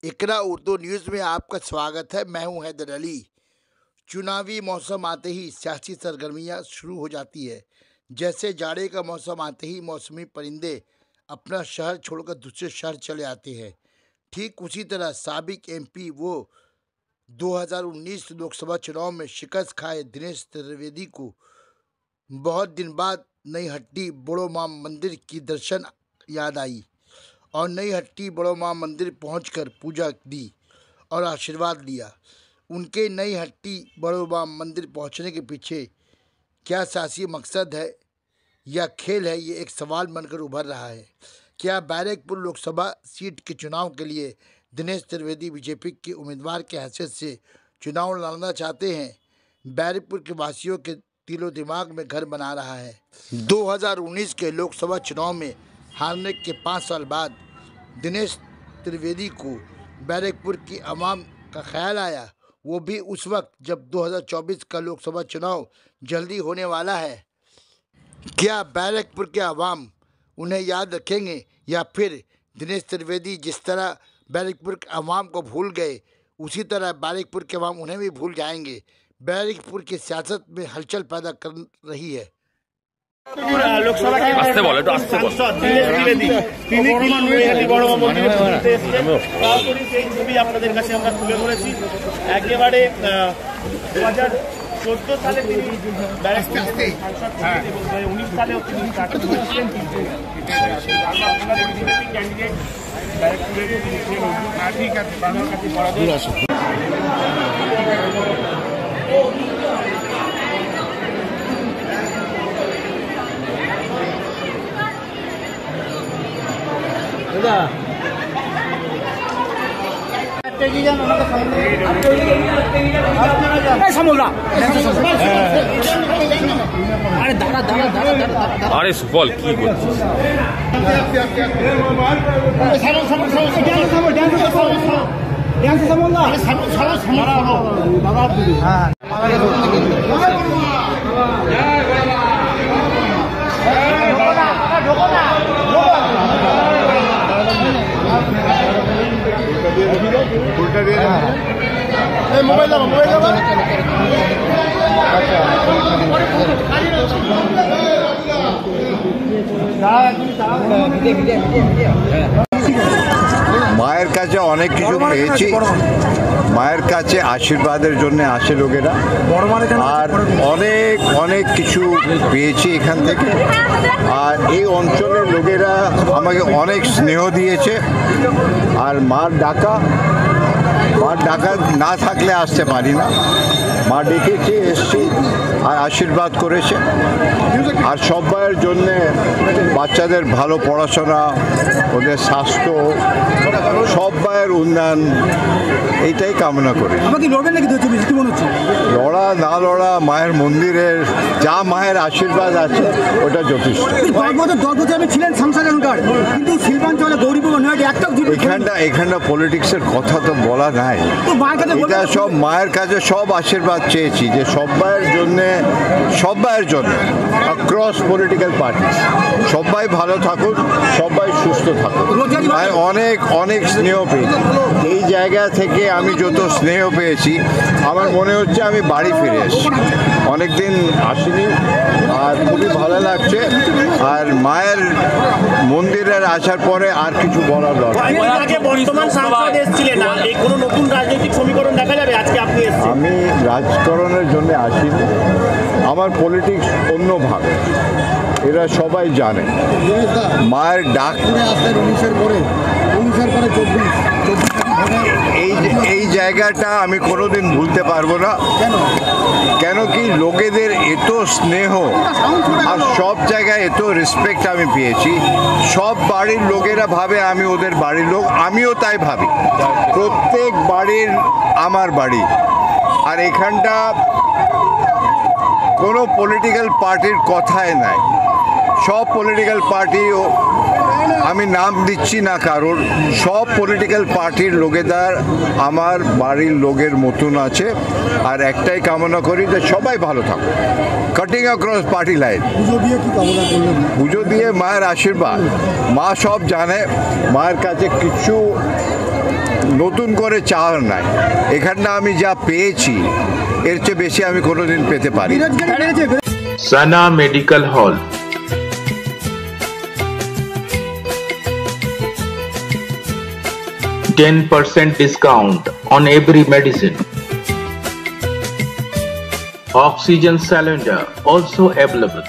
इकरा Urdu news में आपका स्वागत है। मैं हूं हैदर अली। चुनावी मौसम आते ही सियासी सरगर्मियां शुरू हो जाती है। जैसे जाड़े का मौसम आते ही मौसमी परिंदे अपना शहर छोड़कर दूसरे शहर चले आते हैं, ठीक उसी तरह साबिक एमपी वो 2019 लोकसभा चुनाव में शिकस्त खाए दिनेश त्रिवेदी को बहुत दिन बाद नई हट्टी बड़ो माँ मंदिर की दर्शन याद आई और नई हट्टी बड़ो माँ मंदिर पहुंचकर पूजा दी और आशीर्वाद लिया। उनके नई हट्टी बड़ो माँ मंदिर पहुंचने के पीछे क्या सियासी मकसद है या खेल है, ये एक सवाल बनकर उभर रहा है। क्या बैरकपुर लोकसभा सीट के चुनाव के लिए दिनेश त्रिवेदी बीजेपी के उम्मीदवार के हैसियत से चुनाव लड़ना चाहते हैं? बैरकपुर के वासियों के दिलो दिमाग में घर बना रहा है। 2019 के लोकसभा चुनाव में हारने के 5 साल बाद दिनेश त्रिवेदी को बैरकपुर की आवाम का ख्याल आया, वो भी उस वक्त जब 2024 का लोकसभा चुनाव जल्दी होने वाला है। क्या बैरकपुर के आवाम उन्हें याद रखेंगे या फिर दिनेश त्रिवेदी जिस तरह बैरकपुर के आवाम को भूल गए उसी तरह बैरकपुर के आवाम उन्हें भी भूल जाएंगे? बैरकपुर की सियासत में हलचल पैदा कर रही है। লোকসভা সাংসদ দিনেশ ত্রিবেদী তিনি বড় মন্দিরে পুজোতে এসেছেন। সরাসরি সেই ছবি আপনাদের কাছে আমরা তুলে ধরেছি। একেবারে 2014 সালে তিনি ব্যারাকপুর সাংসদ ছিলেন এবং 2019 সালেও তিনি প্রার্থী হয়েছিলেন, কিন্তু আপনারা বিজেপি ক্যান্ডিডেট ব্যারাকপুরের তিনি ছিলেন। ঠিক আছে, বাংলার কাছে পরাজয়। আরে সুফল কি বলছিস? মোবাইল মায়ের কাছে অনেক কিছু পেয়েছি। মায়ের কাছে আশীর্বাদের জন্য আসে লোকেরা, আর অনেক অনেক কিছু পেয়েছি এখান থেকে। আর এই অঞ্চলের লোকেরা আমাকে অনেক স্নেহ দিয়েছে। আর মার ডাকা না থাকলে আসতে পারি না। মা ডেকেছে, এসছি, আর আশীর্বাদ করেছে। আর সবাইয়ের জন্যে বাচ্চাদের ভালো পড়াশোনা, ওদের স্বাস্থ্য, সবাইয়ের উন্নয়ন, এইটাই কামনা করি। লড়া না লড়া, মায়ের মন্দিরের যা মায়ের আশীর্বাদ আছে ওটা যথেষ্ট। এখানটা পলিটিক্সের কথা তো বলা নাই। এটা সব মায়ের কাছে সব আশীর্বাদ চেয়েছি যে সবাইয়ের জন্য অ্যাক্রস পলিটিক্যাল পার্টি সবাই ভালো থাকুক, সবাই সুস্থ থাকুক। অনেক অনেক স্নেহ পেয়েছি এই জায়গা থেকে। আমি যত স্নেহ পেয়েছি আমার মনে হচ্ছে আমি বাড়ি ফিরে এসেছি। অনেকদিন আসিনি, আর খুবই ভালো লাগছে। আর মায়ের মন্দিরের আসার পরে আর কিছু বলার দরকার। আমি রাজকরণের জন্য আসিনি, আমার পলিটিক্স অন্য ভাগ, এরা সবাই জানে। মায়ের ডাক এই জায়গাটা আমি কোনোদিন ভুলতে পারবো না। কেন কি লোকেদের এত স্নেহ আর সব জায়গায় এত রেসপেক্ট আমি পেয়েছি। সব বাড়ির লোকেরা ভাবে আমি ওদের বাড়ির লোক, আমিও তাই ভাবি। প্রত্যেক বাড়ির আমার বাড়ি। আর এখানটা কোনো পলিটিক্যাল পার্টির কথাই নাই। সব পলিটিক্যাল পার্টি আমি নাম দিচ্ছি না কারোর, সব পলিটিক্যাল পার্টির লোকেদার আমার বাড়ির লোকের মতন আছে, আর একটাই কামনা করি যে সবাই ভালো থাকুক, কাটিং অ্যাক্রস পার্টি লাইন। পুজো দিয়ে মায়ের আশীর্বাদ, মা সব জানে, মায়ের কাছে কিছু নতুন করে চাওয়ার নাই। এখানটা আমি যা পেয়েছি এর চেয়ে বেশি আমি কোনোদিন পেতে পারি। Sana Medical Hall, 10% discount on every medicine. Oxygen cylinder also available.